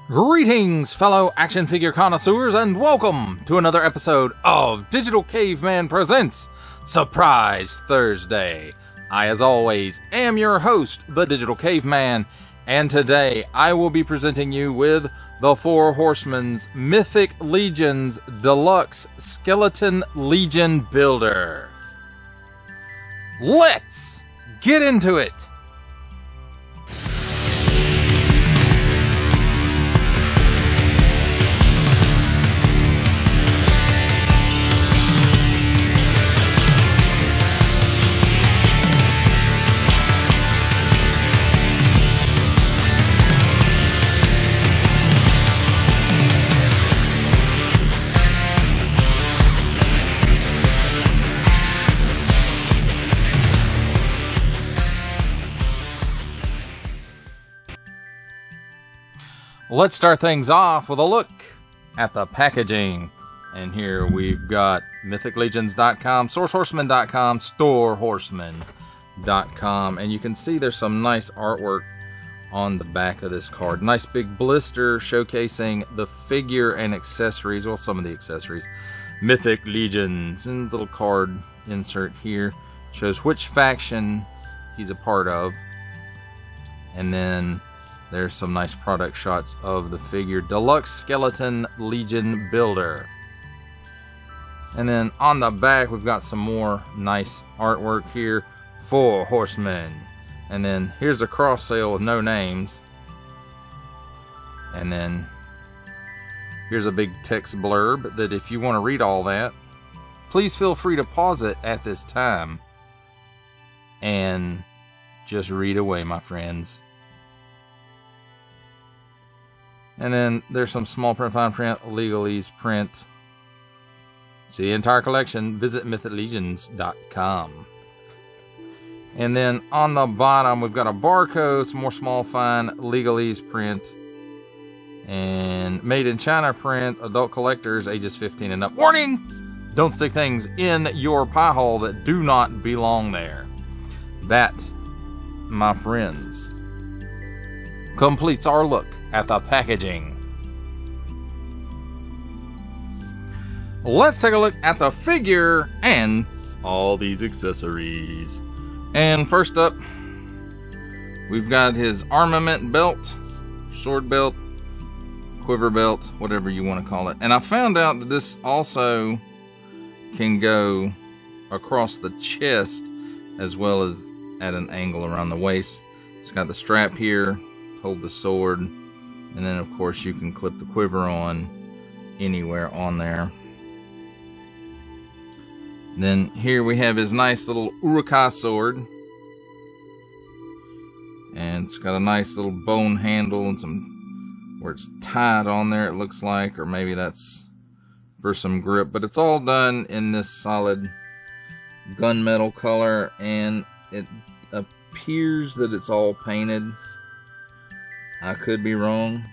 Greetings, fellow action figure connoisseurs, and welcome to another episode of Digital Caveman Presents Surprise Thursday. I, as always, am your host, the Digital Caveman, and today I will be presenting you with the Four Horsemen's Mythic Legions Deluxe Skeleton Legion Builder. Let's get into it! Let's start things off with a look at the packaging. And here we've got mythiclegions.com, sourcehorseman.com, storehorseman.com. And you can see there's some nice artwork on the back of this card. Nice big blister showcasing the figure and accessories. Well, some of the accessories. Mythic Legions. And little card insert here shows which faction he's a part of. And then there's some nice product shots of the figure. Deluxe Skeleton Legion Builder. And then on the back, we've got some more nice artwork here. Four Horsemen. And then here's a cross sale with no names. And then here's a big text blurb that if you want to read all that, please feel free to pause it at this time. And just read away, my friends. And then there's some small print, fine print, legalese print. See the entire collection, visit mythiclegions.com. And then on the bottom, we've got a barcode, some more small, fine, legalese print. And made in China print, adult collectors, ages 15 and up. Warning! Don't stick things in your pie hole that do not belong there. That, my friends, completes our look at the packaging. Let's take a look at the figure and all these accessories. And first up, we've got his armament belt, sword belt, quiver belt, whatever you want to call it. And I found out that this also can go across the chest as well as at an angle around the waist. It's got the strap here, hold the sword, and then of course you can clip the quiver on anywhere on there. Then here we have his nice little Urukai sword, and it's got a nice little bone handle and some where it's tied on there, it looks like, or maybe that's for some grip, but it's all done in this solid gunmetal color, and it appears that it's all painted. I could be wrong,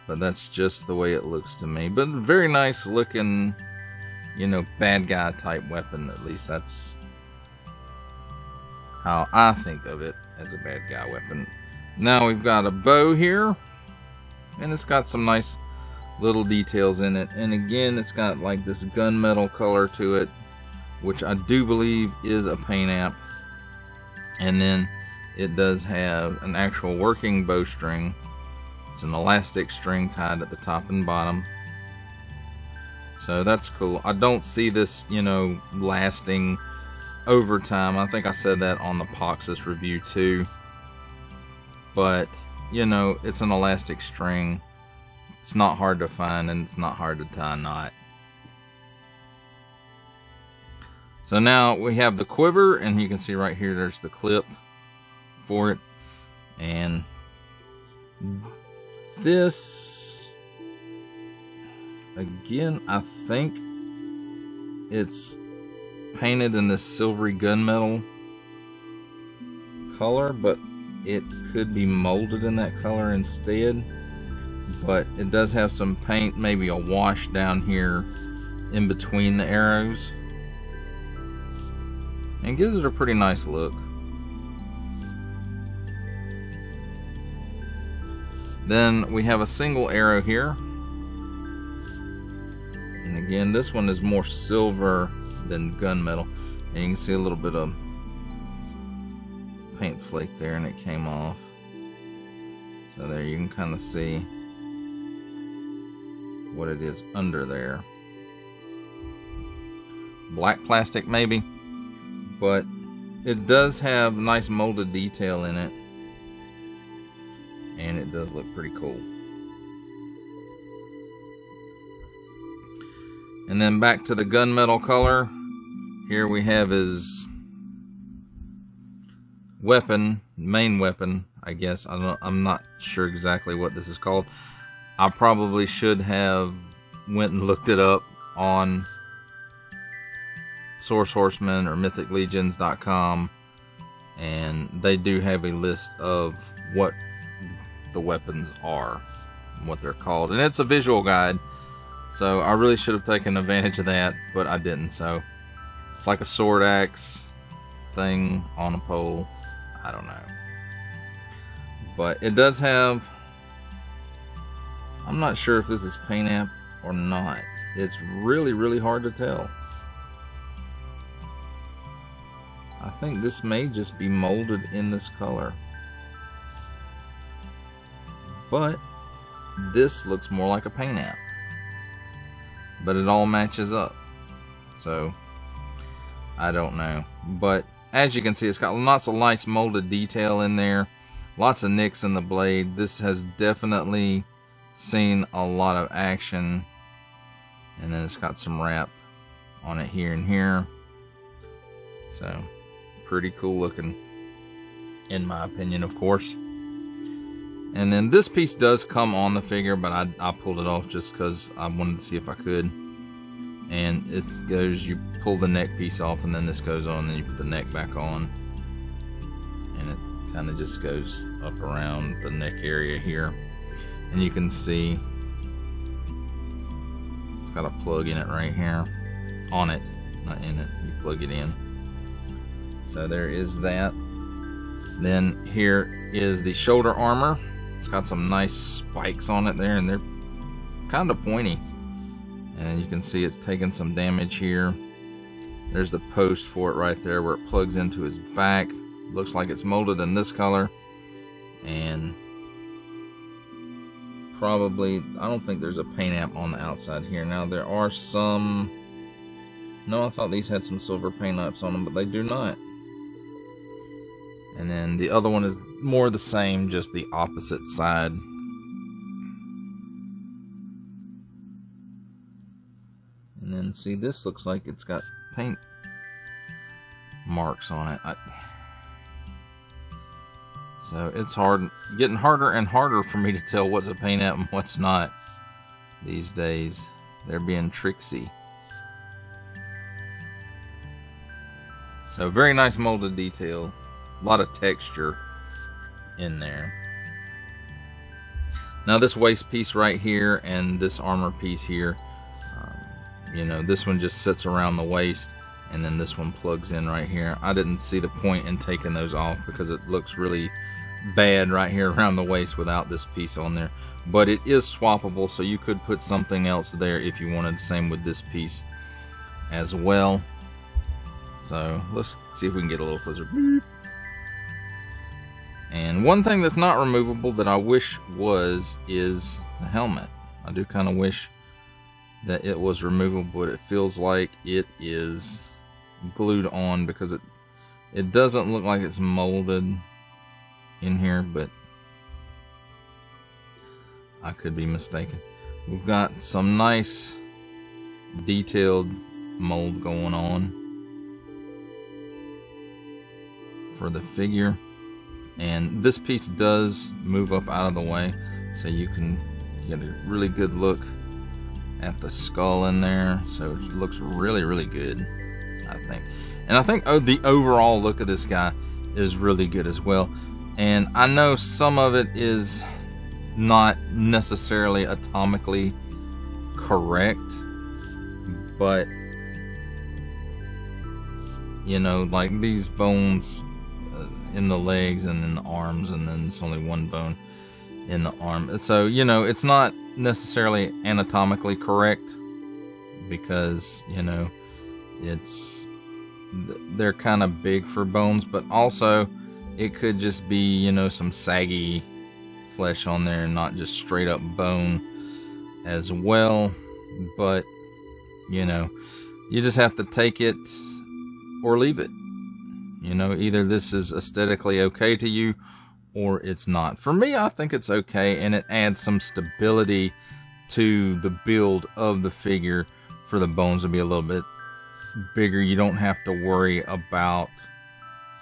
but that's just the way it looks to me. But very nice looking, you know, bad guy type weapon. At least that's how I think of it, as a bad guy weapon. Now we've got a bow here, and it's got some nice little details in it. And again, it's got like this gunmetal color to it, which I do believe is a paint app. And then it does have an actual working bowstring. It's an elastic string tied at the top and bottom. So that's cool. I don't see this, you know, lasting over time. I think I said that on the Poxus review too. But, you know, it's an elastic string. It's not hard to find, and it's not hard to tie a knot. So now we have the quiver, and you can see right here there's the clip for it. And this, again, I think it's painted in this silvery gunmetal color, but it could be molded in that color instead. But it does have some paint, maybe a wash down here in between the arrows, and gives it a pretty nice look. Then we have a single arrow here. And again, this one is more silver than gunmetal. And you can see a little bit of paint flake there, and it came off. So there you can kind of see what it is under there. Black plastic maybe, but it does have nice molded detail in it, and it does look pretty cool. And then back to the gunmetal color. Here we have his weapon, main weapon, I guess. I'm not sure exactly what this is called. I probably should have went and looked it up on Source Horseman or mythiclegions.com, and they do have a list of what the weapons are and what they're called, and it's a visual guide, so I really should have taken advantage of that, but I didn't. So it's like a sword axe thing on a pole. I don't know, but it does have, I'm not sure if this is paint app or not. It's really hard to tell. I think this may just be molded in this color, but this looks more like a paint app, but it all matches up, so I don't know. But as you can see, it's got lots of nice molded detail in there, lots of nicks in the blade. This has definitely seen a lot of action, and then it's got some wrap on it here and here, so pretty cool looking, in my opinion, of course. And then this piece does come on the figure, but I pulled it off just because I wanted to see if I could. And it goes, you pull the neck piece off, and then this goes on, and then you put the neck back on, and it kind of just goes up around the neck area here. And you can see it's got a plug in it right here, on it, not in it. You plug it in. So there is that. Then here is the shoulder armor. It's got some nice spikes on it there, and they're kind of pointy. And you can see it's taken some damage here. There's the post for it right there where it plugs into his back. Looks like it's molded in this color. And probably, I don't think there's a paint app on the outside here. Now there are some, no, I thought these had some silver paint apps on them, but they do not. And then the other one is more the same, just the opposite side. And then see, this looks like it's got paint marks on it. So it's hard, getting harder and harder for me to tell what's a paint app and what's not these days. They're being tricksy. So very nice molded detail. A lot of texture in there. Now this waist piece right here and this armor piece here, you know, this one just sits around the waist, and then this one plugs in right here. I didn't see the point in taking those off because it looks really bad right here around the waist without this piece on there. But it is swappable, so you could put something else there if you wanted. Same with this piece as well. So let's see if we can get a little closer. And one thing that's not removable that I wish was is the helmet. I do kind of wish that it was removable, but it feels like it is glued on because it doesn't look like it's molded in here, but I could be mistaken. We've got some nice detailed mold going on for the figure, and this piece does move up out of the way, so you can get a really good look at the skull in there. So it looks really good, I think. And I think the overall look of this guy is really good as well. And I know some of it is not necessarily atomically correct, but you know, like these bones in the legs and in the arms, and then it's only one bone. in the arm. So, you know, it's not necessarily anatomically correct because, you know, they're kind of big for bones, but also it could just be, you know, some saggy flesh on there and not just straight up bone as well. But, you know, you just have to take it or leave it. You know, either this is aesthetically okay to you or it's not. For me, I think it's okay, and it adds some stability to the build of the figure for the bones to be a little bit bigger. You don't have to worry about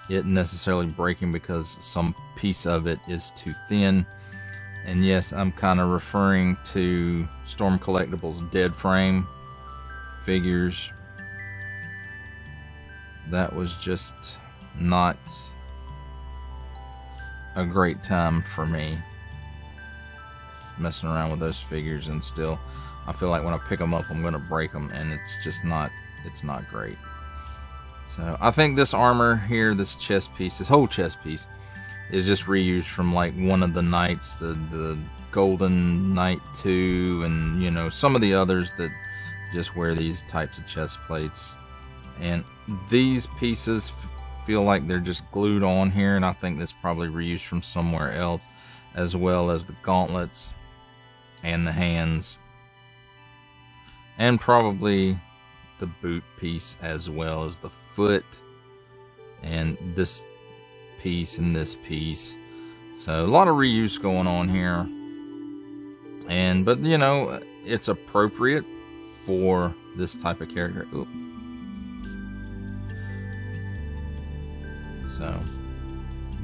it necessarily breaking because some piece of it is too thin. And yes, I'm kind of referring to Storm Collectibles dead frame figures. That was just not a great time for me messing around with those figures, and still I feel like when I pick them up I'm gonna break them, and it's just not, it's not great. So I think this armor here, this chest piece, this whole chest piece is just reused from like one of the knights, the Golden Knight 2, and you know, some of the others that just wear these types of chest plates. And these pieces feel like they're just glued on here, and I think that's probably reused from somewhere else, as well as the gauntlets and the hands, and probably the boot piece as well as the foot, and this piece and this piece. So a lot of reuse going on here, and but you know, it's appropriate for this type of character. Oop. So,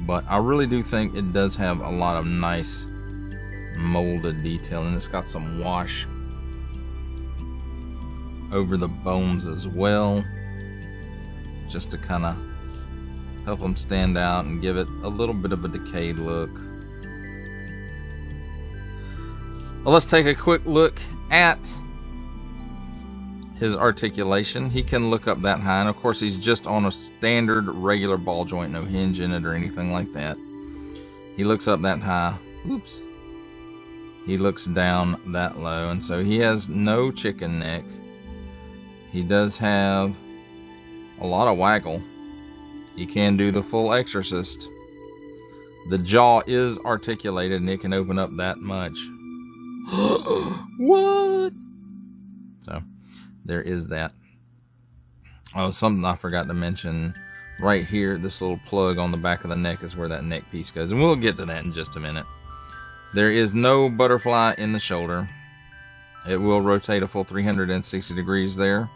but I really do think it does have a lot of nice molded detail, and it's got some wash over the bones as well, just to kind of help them stand out and give it a little bit of a decayed look. Well, let's take a quick look at his articulation. He can look up that high, and of course he's just on a standard regular ball joint, no hinge in it or anything like that. He looks up that high. Oops. He looks down that low, and so he has no chicken neck. He does have a lot of waggle. He can do the full exorcist. The jaw is articulated, and it can open up that much. What? So there is that. Oh, something I forgot to mention. Right here, this little plug on the back of the neck is where that neck piece goes, and we'll get to that in just a minute. There is no butterfly in the shoulder. It will rotate a full 360 degrees there.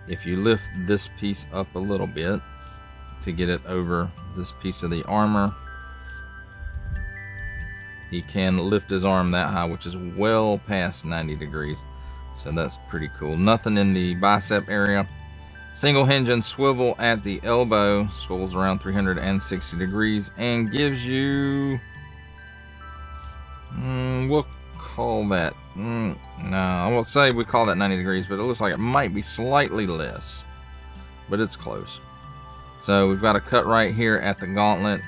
If you lift this piece up a little bit to get it over this piece of the armor, he can lift his arm that high, which is well past 90 degrees. So that's pretty cool. Nothing in the bicep area. Single hinge and swivel at the elbow. Swivels around 360 degrees and gives you... we'll call that... no, I won't say we call that 90 degrees, but it looks like it might be slightly less. But it's close. So we've got a cut right here at the gauntlet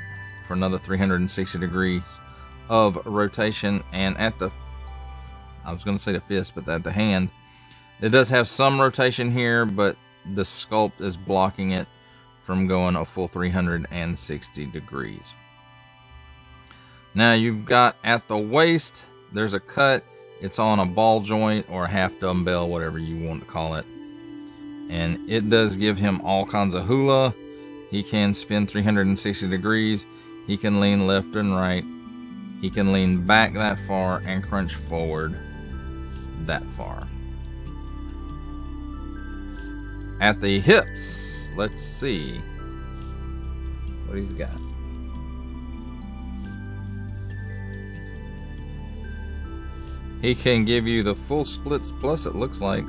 for another 360 degrees of rotation. And at the... I was going to say the fist, but at the hand, it does have some rotation here, but the sculpt is blocking it from going a full 360 degrees. Now you've got at the waist, there's a cut. It's on a ball joint or a half dumbbell, whatever you want to call it. And it does give him all kinds of hula. He can spin 360 degrees. He can lean left and right. He can lean back that far and crunch forward that far. At the hips, let's see what he's got. He can give you the full splits plus, it looks like,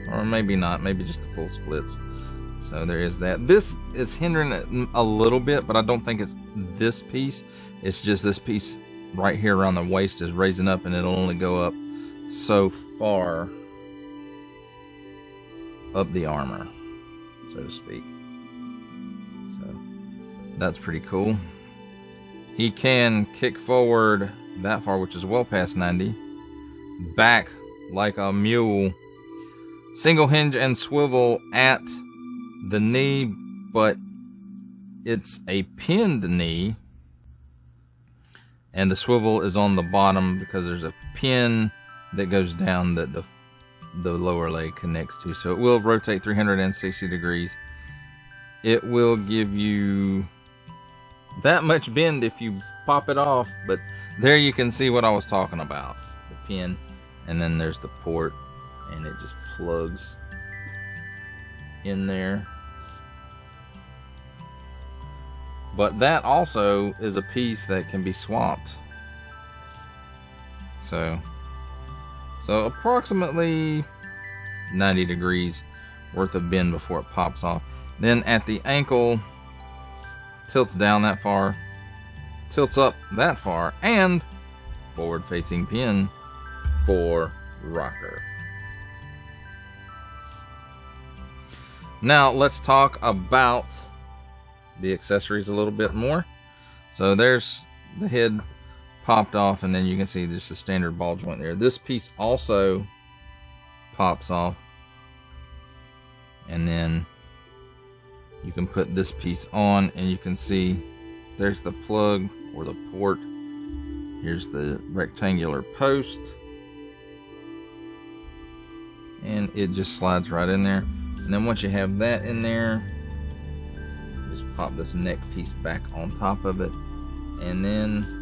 or maybe not, maybe just the full splits. So there is that. This is hindering it a little bit, but I don't think it's this piece. It's just this piece right here around the waist is raising up, and it'll only go up so far up the armor, so to speak. So that's pretty cool. he can kick forward that far, which is well past 90. Back like a mule. Single hinge and swivel at the knee, but it's a pinned knee. And the swivel is on the bottom because there's a pin that goes down that the lower leg connects to. So it will rotate 360 degrees. It will give you that much bend if you pop it off, but there you can see what I was talking about. The pin, and then there's the port, and it just plugs in there. But that also is a piece that can be swapped. So approximately 90 degrees worth of bend before it pops off. Then at the ankle, tilts down that far, tilts up that far, and forward facing pin for rocker. Now let's talk about the accessories a little bit more. So there's the head popped off, and then you can see just a standard ball joint there. This piece also pops off, and then you can put this piece on, and you can see there's the plug or the port. Here's the rectangular post, and it just slides right in there. And then once you have that in there, just pop this neck piece back on top of it, and then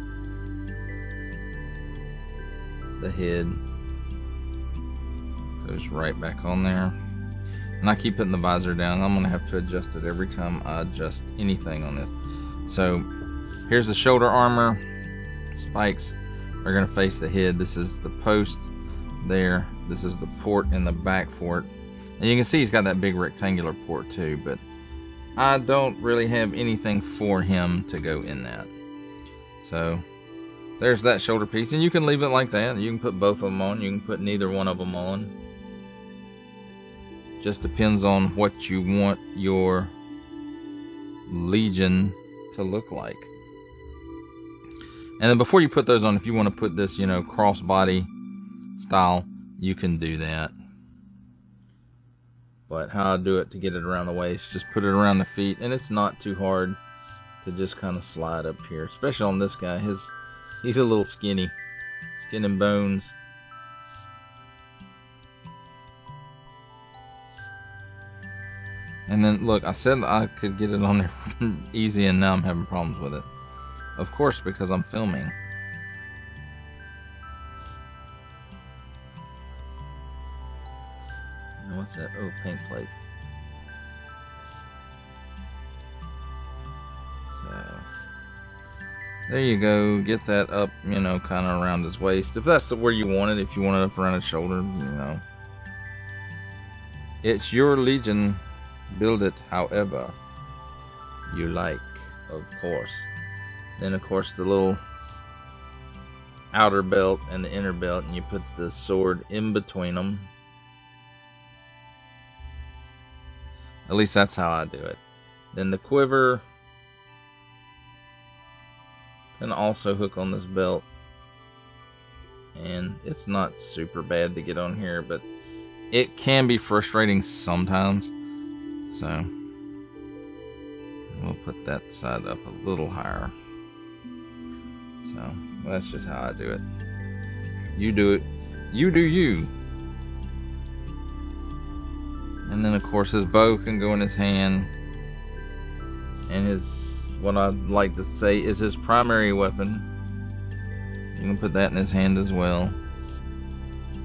the head goes right back on there. And I keep putting the visor down. I'm going to have to adjust it every time I adjust anything on this. So here's the shoulder armor. Spikes are going to face the head. This is the post there. This is the port in the back for it. And you can see he's got that big rectangular port too, but I don't really have anything for him to go in that. So there's that shoulder piece, and you can leave it like that. You can put both of them on. You can put neither one of them on. Just depends on what you want your Legion to look like. And then before you put those on, if you want to put this, crossbody style, you can do that. But how I do it to get it around the waist, just put it around the feet, and it's not too hard to just kind of slide up here, especially on this guy. He's a little skinny, skin and bones. And then look, I said I could get it on there easy, and now I'm having problems with it. Of course, because I'm filming. Now what's that? Oh, paint flake. So there you go. Get that up, kind of around his waist. If that's where you want it, if you want it up around his shoulder, It's your Legion. Build it however you like, of course. Then, of course, the little outer belt and the inner belt, and you put the sword in between them. At least that's how I do it. Then the quiver can also hook on this belt, and it's not super bad to get on here, but it can be frustrating sometimes. So we'll put that side up a little higher. So that's just how I do it. You do it. You do you. And then of course his bow can go in his hand. And what I'd like to say is his primary weapon. You can put that in his hand as well.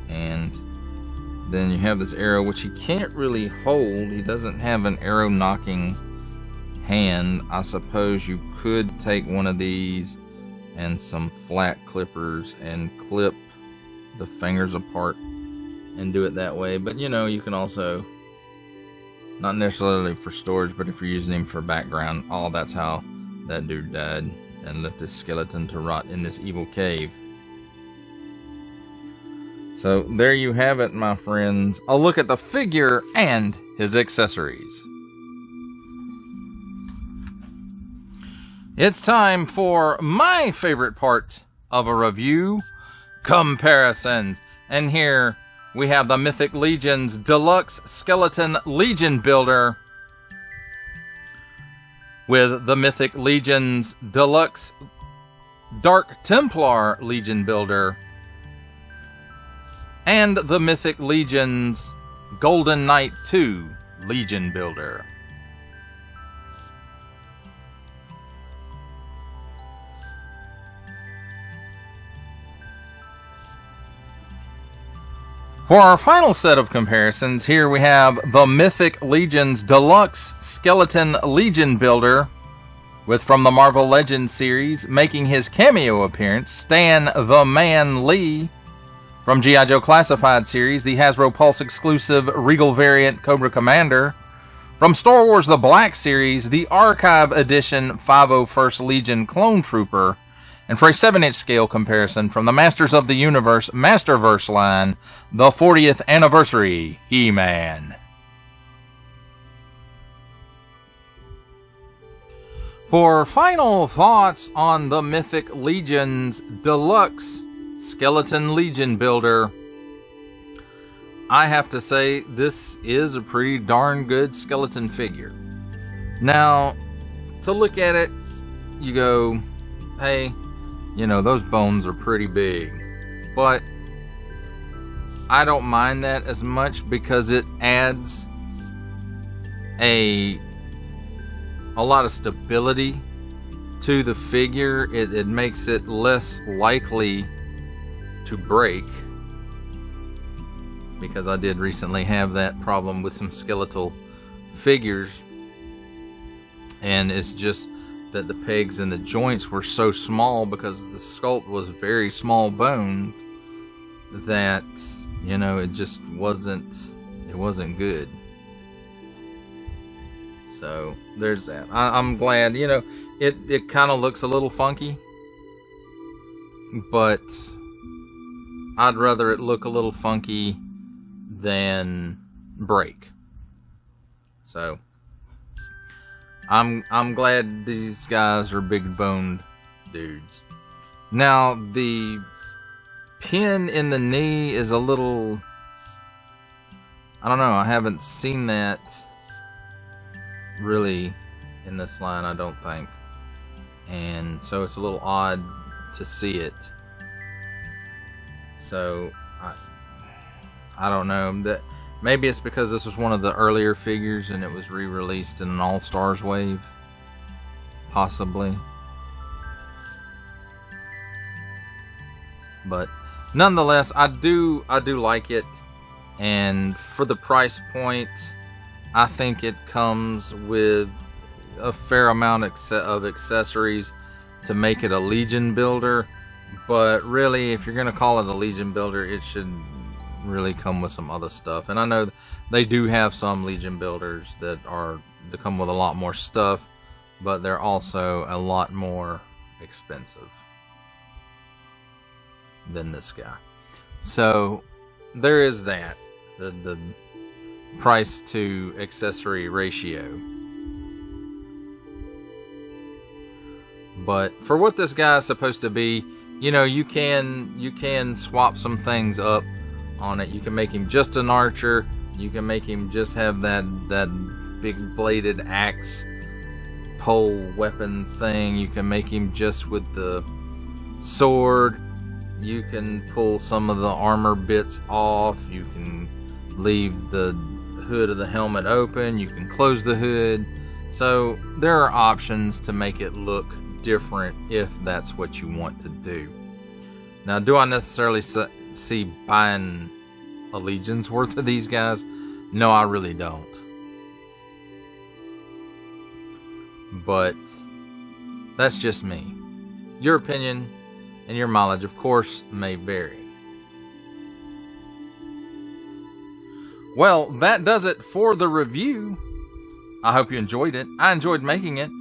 And then you have this arrow, which he can't really hold. He doesn't have an arrow knocking hand. I suppose you could take one of these and some flat clippers and clip the fingers apart and do it that way. But you can also, not necessarily for storage, but if you're using him for background, that's how that dude died and left his skeleton to rot in this evil cave. So there you have it, my friends. A look at the figure and his accessories. It's time for my favorite part of a review, comparisons. And here we have the Mythic Legion's Deluxe Skeleton Legion Builder with the Mythic Legion's Deluxe Dark Templar Legion Builder and the Mythic Legion's Golden Knight 2 Legion Builder. For our final set of comparisons, here we have the Mythic Legion's Deluxe Skeleton Legion Builder with, from the Marvel Legends series, making his cameo appearance, Stan the Man Lee. From G.I. Joe Classified series, the Hasbro Pulse exclusive Regal variant Cobra Commander. From Star Wars The Black series, the Archive Edition 501st Legion Clone Trooper. And for a 7-inch scale comparison, from the Masters of the Universe Masterverse line, the 40th Anniversary He-Man. For final thoughts on the Mythic Legion's Deluxe Skeleton Legion Builder, I have to say this is a pretty darn good skeleton figure. Now, to look at it, you go, hey, you know, those bones are pretty big. But I don't mind that as much because it adds a lot of stability to the figure. It makes it less likely to break, because I did recently have that problem with some skeletal figures, and it's just that the pegs and the joints were so small because the sculpt was very small boned that, you know, it just wasn't good. So there's that. I'm glad, you know, it kind of looks a little funky, but I'd rather it look a little funky than break. So I'm glad these guys are big boned dudes. Now the pin in the knee is a little, I don't know, I haven't seen that really in this line, I don't think. And so it's a little odd to see it. So I don't know, that maybe it's because this was one of the earlier figures and it was re-released in an All-Stars wave, possibly. But nonetheless, I do like it, and for the price point, I think it comes with a fair amount of accessories to make it a Legion builder. But really, if you're going to call it a Legion builder, it should really come with some other stuff. And I know they do have some Legion builders that come with a lot more stuff, but they're also a lot more expensive than this guy. So there is that, the price to accessory ratio. But for what this guy is supposed to be, you know, you can swap some things up on it. You can make him just an archer. You can make him just have that big bladed axe pole weapon thing. You can make him just with the sword. You can pull some of the armor bits off. You can leave the hood of the helmet open. You can close the hood. So there are options to make it look different if that's what you want to do. Now, do I necessarily see buying a Legion's worth of these guys? No, I really don't. But that's just me. Your opinion and your mileage, of course, may vary. Well, that does it for the review. I hope you enjoyed it. I enjoyed making it.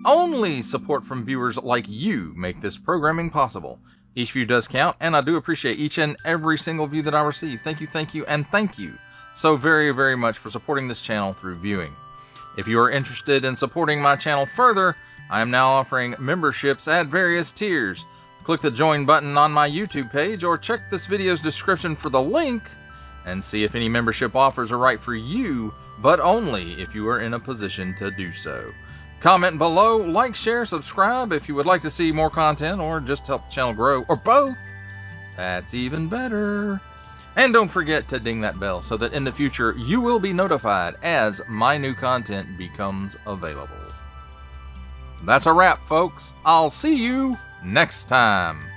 Only support from viewers like you make this programming possible. Each view does count, and I do appreciate each and every single view that I receive. Thank you, and thank you so very, very much for supporting this channel through viewing. If you are interested in supporting my channel further, I am now offering memberships at various tiers. Click the join button on my YouTube page or check this video's description for the link and see if any membership offers are right for you, but only if you are in a position to do so. Comment below, like, share, subscribe if you would like to see more content or just help the channel grow, or both. That's even better. And don't forget to ding that bell so that in the future you will be notified as my new content becomes available. That's a wrap, folks. I'll see you next time.